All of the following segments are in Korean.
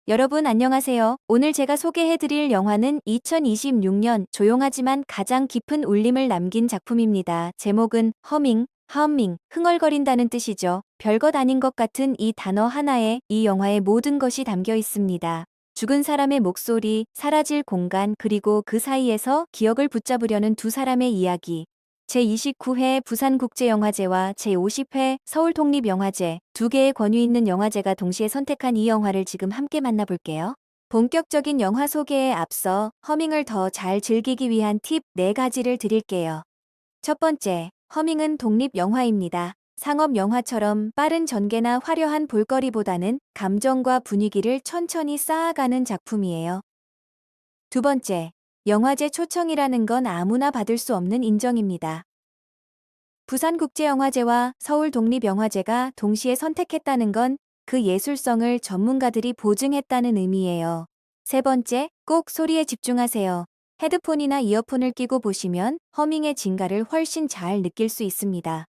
여러분 안녕하세요. 오늘 제가 소개해드릴 영화는 2026년 조용하지만 가장 깊은 울림을 남긴 작품입니다. 제목은 허밍, 흥얼거린다는 뜻이죠. 별것 아닌 것 같은 이 단어 하나에 이 영화의 모든 것이 담겨 있습니다. 죽은 사람의 목소리, 사라질 공간, 그리고 그 사이에서 기억을 붙잡으려는 두 사람의 이야기. 제29회 부산국제영화제와 제50회 서울독립영화제, 두 개의 권위 있는 영화제가 동시에 선택한 이 영화를 지금 함께 만나볼게요. 본격적인 영화 소개에 앞서 허밍을 더 잘 즐기기 위한 팁 4가지를 드릴게요. 첫 번째, 허밍은 독립영화입니다. 상업영화처럼 빠른 전개나 화려한 볼거리보다는 감정과 분위기를 천천히 쌓아가는 작품이에요. 두 번째, 영화제 초청이라는 건 아무나 받을 수 없는 인정입니다. 부산국제영화제와 서울독립영화제가 동시에 선택했다는 건 그 예술성을 전문가들이 보증했다는 의미예요. 세 번째, 꼭 소리에 집중하세요. 헤드폰이나 이어폰을 끼고 보시면 허밍의 진가를 훨씬 잘 느낄 수 있습니다.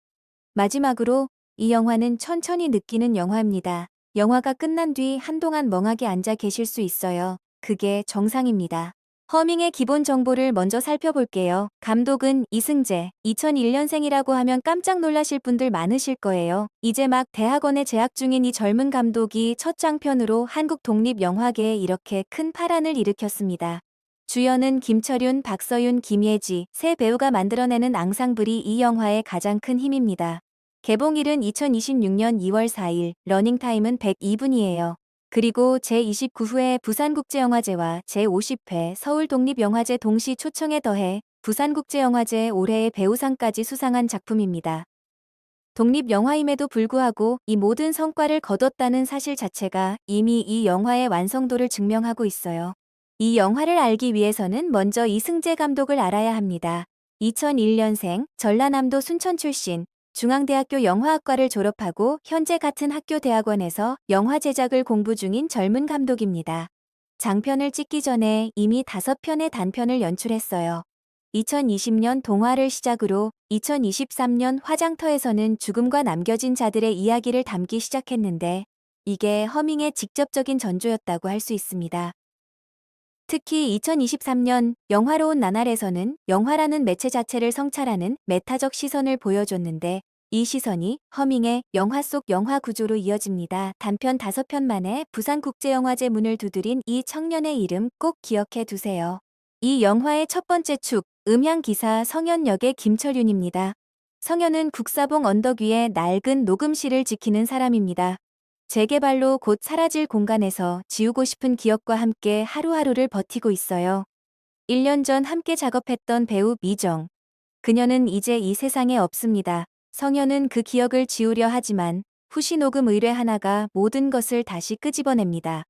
마지막으로, 이 영화는 천천히 느끼는 영화입니다. 영화가 끝난 뒤 한동안 멍하게 앉아 계실 수 있어요. 그게 정상입니다. 허밍의 기본 정보를 먼저 살펴볼게요. 감독은 이승재, 2001년생이라고 하면 깜짝 놀라실 분들 많으실 거예요. 이제 막 대학원에 재학 중인 이 젊은 감독이 첫 장편으로 한국 독립영화계에 이렇게 큰 파란을 일으켰습니다. 주연은 김철윤, 박서윤, 김예지, 세 배우가 만들어내는 앙상블이 이 영화의 가장 큰 힘입니다. 개봉일은 2026년 2월 4일, 러닝타임은 102분이에요. 그리고 제29회 부산국제영화제와 제50회 서울독립영화제 동시 초청에 더해 부산국제영화제 올해의 배우상까지 수상한 작품입니다. 독립영화임에도 불구하고 이 모든 성과를 거뒀다는 사실 자체가 이미 이 영화의 완성도를 증명하고 있어요. 이 영화를 알기 위해서는 먼저 이승재 감독을 알아야 합니다. 2001년생, 전라남도 순천 출신, 중앙대학교 영화학과를 졸업하고 현재 같은 학교 대학원에서 영화 제작을 공부 중인 젊은 감독입니다. 장편을 찍기 전에 이미 5편의 단편을 연출했어요. 2020년 동화를 시작으로 2023년 화장터에서는 죽음과 남겨진 자들의 이야기를 담기 시작했는데 이게 허밍의 직접적인 전조였다고 할 수 있습니다. 특히 2023년 영화로운 나날에서는 영화라는 매체 자체를 성찰하는 메타적 시선을 보여줬는데 이 시선이 허밍의 영화 속 영화 구조로 이어집니다. 단편 5편 만에 부산국제영화제 문을 두드린 이 청년의 이름 꼭 기억해 두세요. 이 영화의 첫 번째 축, 음향기사 성현 역의 김철윤입니다. 성현은 국사봉 언덕 위에 낡은 녹음실을 지키는 사람입니다. 재개발로 곧 사라질 공간에서 지우고 싶은 기억과 함께 하루하루를 버티고 있어요. 1년 전 함께 작업했던 배우 미정. 그녀는 이제 이 세상에 없습니다. 성현은 그 기억을 지우려 하지만 후시 녹음 의뢰 하나가 모든 것을 다시 끄집어냅니다.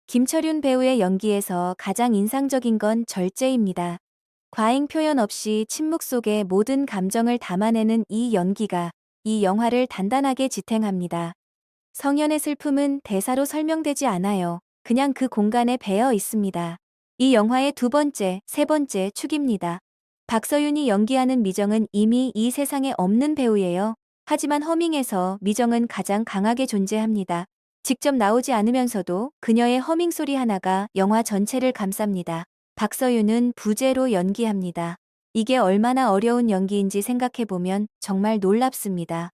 김철윤 배우의 연기에서 가장 인상적인 건 절제입니다. 과잉 표현 없이 침묵 속에 모든 감정을 담아내는 이 연기가 이 영화를 단단하게 지탱합니다. 성현의 슬픔은 대사로 설명되지 않아요. 그냥 그 공간에 배어 있습니다. 이 영화의 두 번째, 세 번째 축입니다. 박서윤이 연기하는 미정은 이미 이 세상에 없는 배우예요. 하지만 허밍에서 미정은 가장 강하게 존재합니다. 직접 나오지 않으면서도 그녀의 허밍 소리 하나가 영화 전체를 감쌉니다. 박서윤은 부제로 연기합니다. 이게 얼마나 어려운 연기인지 생각해보면 정말 놀랍습니다.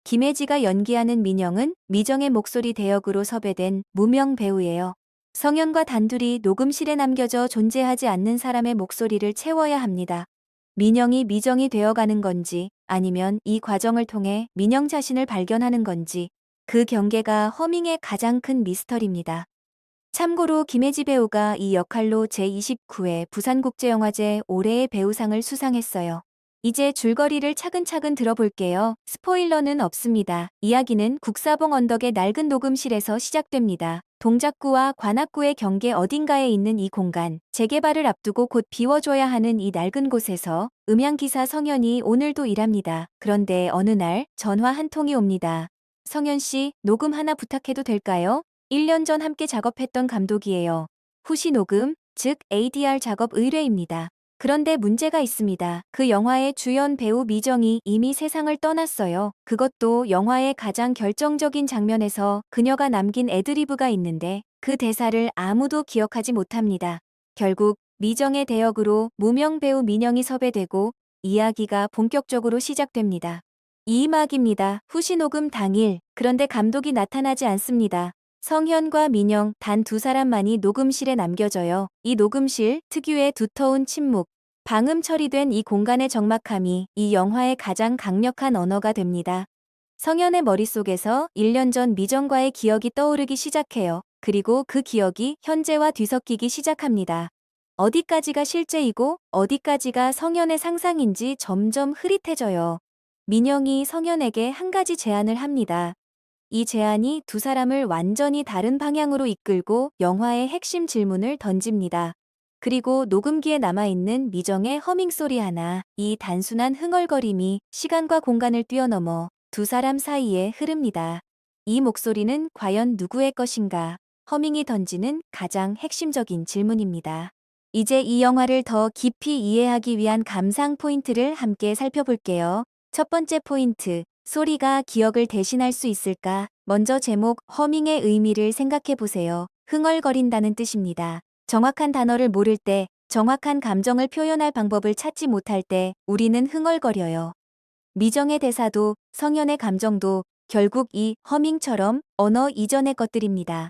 김혜지가 연기하는 민영은 미정의 목소리 대역으로 섭외된 무명 배우예요. 성현과 단둘이 녹음실에 남겨져 존재하지 않는 사람의 목소리를 채워야 합니다. 민영이 미정이 되어가는 건지 아니면 이 과정을 통해 민영 자신을 발견하는 건지 그 경계가 허밍의 가장 큰 미스터리입니다. 참고로 김혜지 배우가 이 역할로 제29회 부산국제영화제 올해의 배우상을 수상했어요. 이제 줄거리를 차근차근 들어볼게요. 스포일러는 없습니다. 이야기는 국사봉 언덕의 낡은 녹음실에서 시작됩니다. 동작구와 관악구의 경계 어딘가에 있는 이 공간, 재개발을 앞두고 곧 비워줘야 하는 이 낡은 곳에서 음향기사 성현이 오늘도 일합니다. 그런데 어느 날 전화 한 통이 옵니다. 성현 씨, 녹음 하나 부탁해도 될까요? 1년 전 함께 작업했던 감독이에요. 후시 녹음, 즉 ADR 작업 의뢰입니다. 그런데 문제가 있습니다. 그 영화의 주연 배우 미정이 이미 세상을 떠났어요. 그것도 영화의 가장 결정적인 장면에서 그녀가 남긴 애드리브가 있는데 그 대사를 아무도 기억하지 못합니다. 결국 미정의 대역으로 무명 배우 민영이 섭외되고 이야기가 본격적으로 시작됩니다. 2막입니다. 후시 녹음 당일. 그런데 감독이 나타나지 않습니다. 성현과 민영 단 두 사람만이 녹음실에 남겨져요. 이 녹음실 특유의 두터운 침묵, 방음 처리된 이 공간의 적막함이 이 영화의 가장 강력한 언어가 됩니다. 성현의 머릿속에서 1년 전 미정과의 기억이 떠오르기 시작해요. 그리고 그 기억이 현재와 뒤섞이기 시작합니다. 어디까지가 실제이고 어디까지가 성현의 상상인지 점점 흐릿해져요. 민영이 성현에게 한 가지 제안을 합니다. 이 제안이 두 사람을 완전히 다른 방향으로 이끌고 영화의 핵심 질문을 던집니다. 그리고 녹음기에 남아있는 미정의 허밍 소리 하나, 이 단순한 흥얼거림이 시간과 공간을 뛰어넘어 두 사람 사이에 흐릅니다. 이 목소리는 과연 누구의 것인가? 허밍이 던지는 가장 핵심적인 질문입니다. 이제 이 영화를 더 깊이 이해하기 위한 감상 포인트를 함께 살펴볼게요. 첫 번째 포인트, 소리가 기억을 대신할 수 있을까? 먼저 제목, 허밍의 의미를 생각해 보세요. 흥얼거린다는 뜻입니다. 정확한 단어를 모를 때, 정확한 감정을 표현할 방법을 찾지 못할 때, 우리는 흥얼거려요. 미정의 대사도, 성현의 감정도 결국 이 허밍처럼 언어 이전의 것들입니다.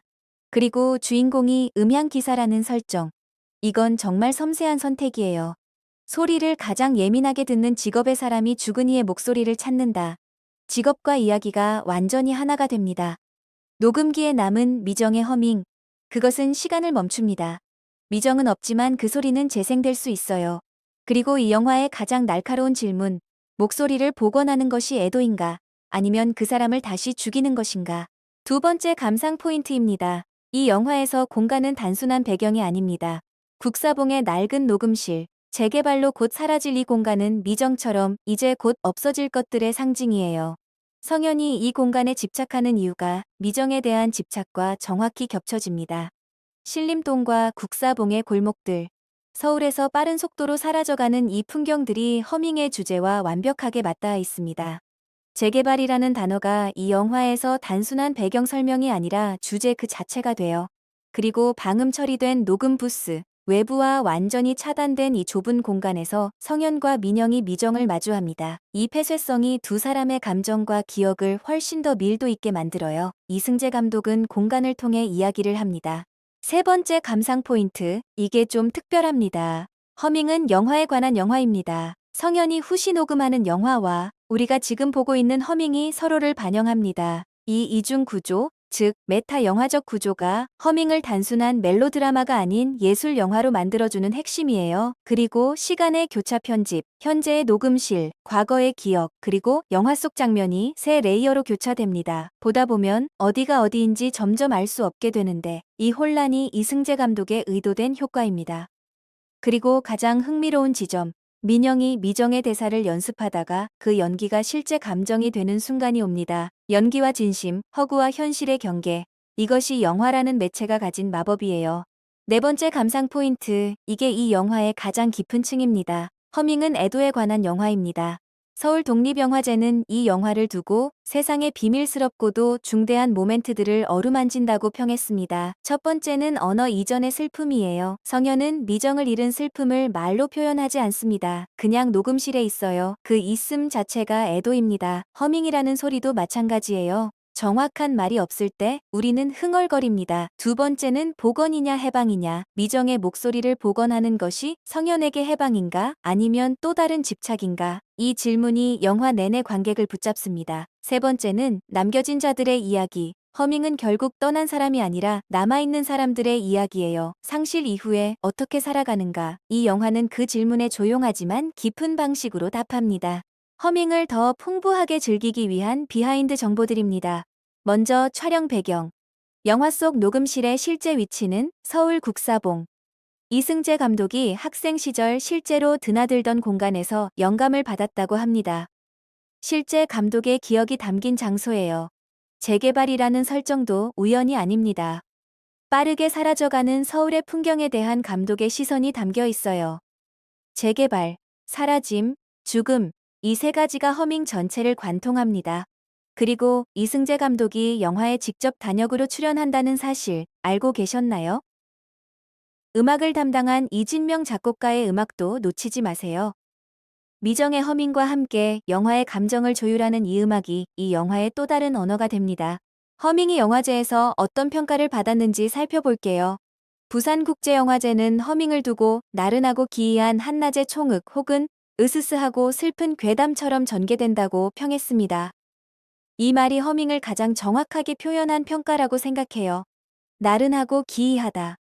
그리고 주인공이 음향기사라는 설정. 이건 정말 섬세한 선택이에요. 소리를 가장 예민하게 듣는 직업의 사람이 죽은 이의 목소리를 찾는다. 직업과 이야기가 완전히 하나가 됩니다. 녹음기에 남은 미정의 허밍. 그것은 시간을 멈춥니다. 미정은 없지만 그 소리는 재생될 수 있어요. 그리고 이 영화의 가장 날카로운 질문. 목소리를 복원하는 것이 애도인가? 아니면 그 사람을 다시 죽이는 것인가? 두 번째 감상 포인트입니다. 이 영화에서 공간은 단순한 배경이 아닙니다. 국사봉의 낡은 녹음실, 재개발로 곧 사라질 이 공간은 미정처럼 이제 곧 없어질 것들의 상징이에요. 성현이 이 공간에 집착하는 이유가 미정에 대한 집착과 정확히 겹쳐집니다. 신림동과 국사봉의 골목들, 서울에서 빠른 속도로 사라져가는 이 풍경들이 허밍의 주제와 완벽하게 맞닿아 있습니다. 재개발이라는 단어가 이 영화에서 단순한 배경 설명이 아니라 주제 그 자체가 돼요. 그리고 방음 처리된 녹음 부스, 외부와 완전히 차단된 이 좁은 공간에서 성현과 민영이 미정을 마주합니다. 이 폐쇄성이 두 사람의 감정과 기억을 훨씬 더 밀도 있게 만들어요. 이승재 감독은 공간을 통해 이야기를 합니다. 세 번째 감상 포인트, 이게 좀 특별합니다. 허밍은 영화에 관한 영화입니다. 성현이 후시 녹음하는 영화와 우리가 지금 보고 있는 허밍이 서로를 반영합니다. 이 이중 구조, 즉 메타 영화적 구조가 허밍을 단순한 멜로드라마가 아닌 예술 영화로 만들어주는 핵심이에요. 그리고 시간의 교차 편집, 현재의 녹음실, 과거의 기억, 그리고 영화 속 장면이 새 레이어로 교차됩니다. 보다 보면 어디가 어디인지 점점 알 수 없게 되는데 이 혼란이 이승재 감독의 의도된 효과입니다. 그리고 가장 흥미로운 지점, 민영이 미정의 대사를 연습하다가 그 연기가 실제 감정이 되는 순간이 옵니다. 연기와 진심, 허구와 현실의 경계. 이것이 영화라는 매체가 가진 마법이에요. 네 번째 감상 포인트, 이게 이 영화의 가장 깊은 층입니다. 허밍은 애도에 관한 영화입니다. 서울 독립영화제는 이 영화를 두고 세상의 비밀스럽고도 중대한 모멘트들을 어루만진다고 평했습니다. 첫 번째는 언어 이전의 슬픔이에요. 성현은 미정을 잃은 슬픔을 말로 표현하지 않습니다. 그냥 녹음실에 있어요. 그 있음 자체가 애도입니다. 허밍이라는 소리도 마찬가지예요. 정확한 말이 없을 때 우리는 흥얼거립니다. 두 번째는 복원이냐 해방이냐, 미정의 목소리를 복원하는 것이 성현에게 해방인가 아니면 또 다른 집착인가? 이 질문이 영화 내내 관객을 붙잡습니다. 세 번째는 남겨진 자들의 이야기. 허밍은 결국 떠난 사람이 아니라 남아있는 사람들의 이야기예요. 상실 이후에 어떻게 살아가는가? 이 영화는 그 질문에 조용하지만 깊은 방식으로 답합니다. 허밍을 더 풍부하게 즐기기 위한 비하인드 정보들입니다. 먼저 촬영 배경. 영화 속 녹음실의 실제 위치는 서울 국사봉. 이승재 감독이 학생 시절 실제로 드나들던 공간에서 영감을 받았다고 합니다. 실제 감독의 기억이 담긴 장소예요. 재개발이라는 설정도 우연이 아닙니다. 빠르게 사라져가는 서울의 풍경에 대한 감독의 시선이 담겨 있어요. 재개발, 사라짐, 죽음, 이 세 가지가 허밍 전체를 관통합니다. 그리고 이승재 감독이 영화에 직접 단역으로 출연한다는 사실 알고 계셨나요? 음악을 담당한 이진명 작곡가의 음악도 놓치지 마세요. 미정의 허밍과 함께 영화의 감정을 조율하는 이 음악이 이 영화의 또 다른 언어가 됩니다. 허밍이 영화제에서 어떤 평가를 받았는지 살펴볼게요. 부산국제영화제는 허밍을 두고 나른하고 기이한 한낮의 총흑 혹은 으스스하고 슬픈 괴담처럼 전개된다고 평했습니다. 이 말이 허밍을 가장 정확하게 표현한 평가라고 생각해요. 나른하고 기이하다.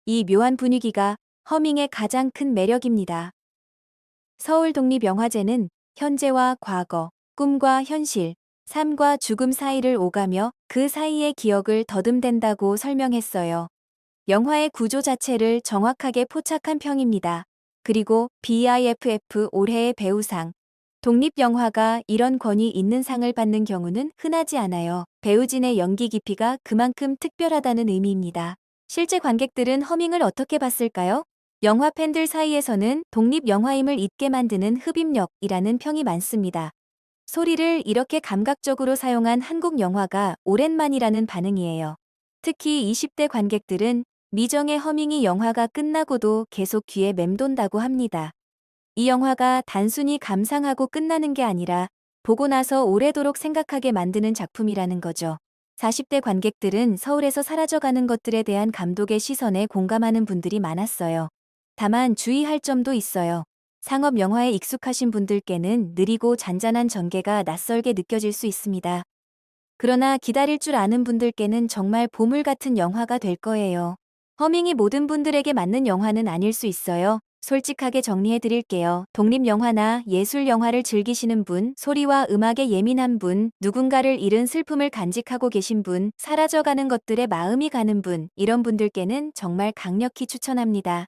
이 묘한 분위기가 허밍의 가장 큰 매력입니다. 서울독립영화제는 현재와 과거, 꿈과 현실, 삶과 죽음 사이를 오가며 그 사이의 기억을 더듬댄다고 설명했어요. 영화의 구조 자체를 정확하게 포착한 평입니다. 그리고 BIFF 올해의 배우상. 독립영화가 이런 권위 있는 상을 받는 경우는 흔하지 않아요. 배우진의 연기 깊이가 그만큼 특별하다는 의미입니다. 실제 관객들은 허밍을 어떻게 봤을까요? 영화 팬들 사이에서는 독립영화임을 잊게 만드는 흡입력이라는 평이 많습니다. 소리를 이렇게 감각적으로 사용한 한국 영화가 오랜만이라는 반응이에요. 특히 20대 관객들은 미정의 허밍이 영화가 끝나고도 계속 귀에 맴돈다고 합니다. 이 영화가 단순히 감상하고 끝나는 게 아니라 보고 나서 오래도록 생각하게 만드는 작품이라는 거죠. 40대 관객들은 서울에서 사라져가는 것들에 대한 감독의 시선에 공감하는 분들이 많았어요. 다만 주의할 점도 있어요. 상업 영화에 익숙하신 분들께는 느리고 잔잔한 전개가 낯설게 느껴질 수 있습니다. 그러나 기다릴 줄 아는 분들께는 정말 보물 같은 영화가 될 거예요. 허밍이 모든 분들에게 맞는 영화는 아닐 수 있어요. 솔직하게 정리해 드릴게요. 독립영화나 예술영화를 즐기시는 분, 소리와 음악에 예민한 분, 누군가를 잃은 슬픔을 간직하고 계신 분, 사라져가는 것들에 마음이 가는 분, 이런 분들께는 정말 강력히 추천합니다.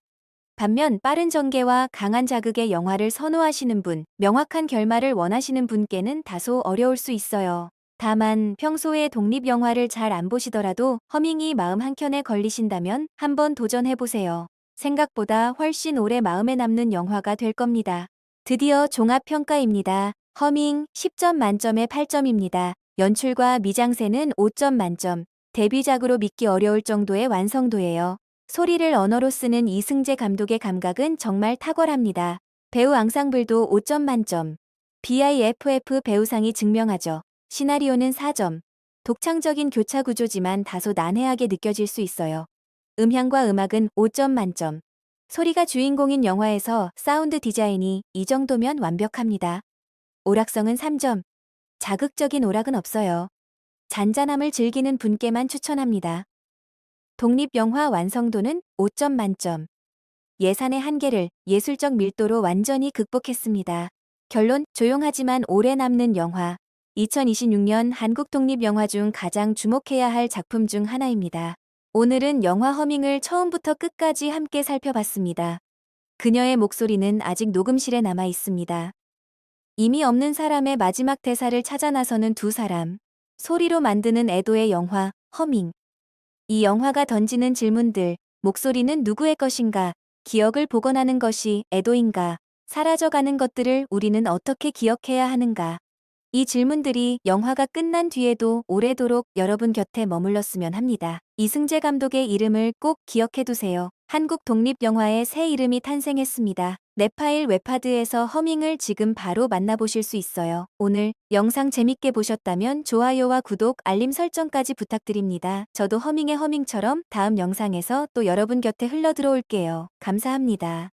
반면 빠른 전개와 강한 자극의 영화를 선호하시는 분, 명확한 결말을 원하시는 분께는 다소 어려울 수 있어요. 다만 평소에 독립영화를 잘 안 보시더라도 허밍이 마음 한켠에 걸리신다면 한번 도전해보세요. 생각보다 훨씬 오래 마음에 남는 영화가 될 겁니다. 드디어 종합평가입니다. 허밍 10점 만점에 8점입니다. 연출과 미장센은 5점 만점. 데뷔작으로 믿기 어려울 정도의 완성도예요. 소리를 언어로 쓰는 이승재 감독의 감각은 정말 탁월합니다. 배우 앙상블도 5점 만점. BIFF 배우상이 증명하죠. 시나리오는 4점. 독창적인 교차 구조지만 다소 난해하게 느껴질 수 있어요. 음향과 음악은 5점 만점. 소리가 주인공인 영화에서 사운드 디자인이 이 정도면 완벽합니다. 오락성은 3점. 자극적인 오락은 없어요. 잔잔함을 즐기는 분께만 추천합니다. 독립영화 완성도는 5점 만점. 예산의 한계를 예술적 밀도로 완전히 극복했습니다. 결론, 조용하지만 오래 남는 영화. 2026년 한국 독립영화 중 가장 주목해야 할 작품 중 하나입니다. 오늘은 영화 허밍을 처음부터 끝까지 함께 살펴봤습니다. 그녀의 목소리는 아직 녹음실에 남아 있습니다. 이미 없는 사람의 마지막 대사를 찾아 나서는 두 사람. 소리로 만드는 애도의 영화, 허밍. 이 영화가 던지는 질문들, 목소리는 누구의 것인가, 기억을 복원하는 것이 애도인가, 사라져가는 것들을 우리는 어떻게 기억해야 하는가. 이 질문들이 영화가 끝난 뒤에도 오래도록 여러분 곁에 머물렀으면 합니다. 이승재 감독의 이름을 꼭 기억해두세요. 한국 독립영화의 새 이름이 탄생했습니다. 넷파일 웹하드에서 허밍을 지금 바로 만나보실 수 있어요. 오늘 영상 재밌게 보셨다면 좋아요와 구독, 알림 설정까지 부탁드립니다. 저도 허밍의 허밍처럼 다음 영상에서 또 여러분 곁에 흘러들어올게요. 감사합니다.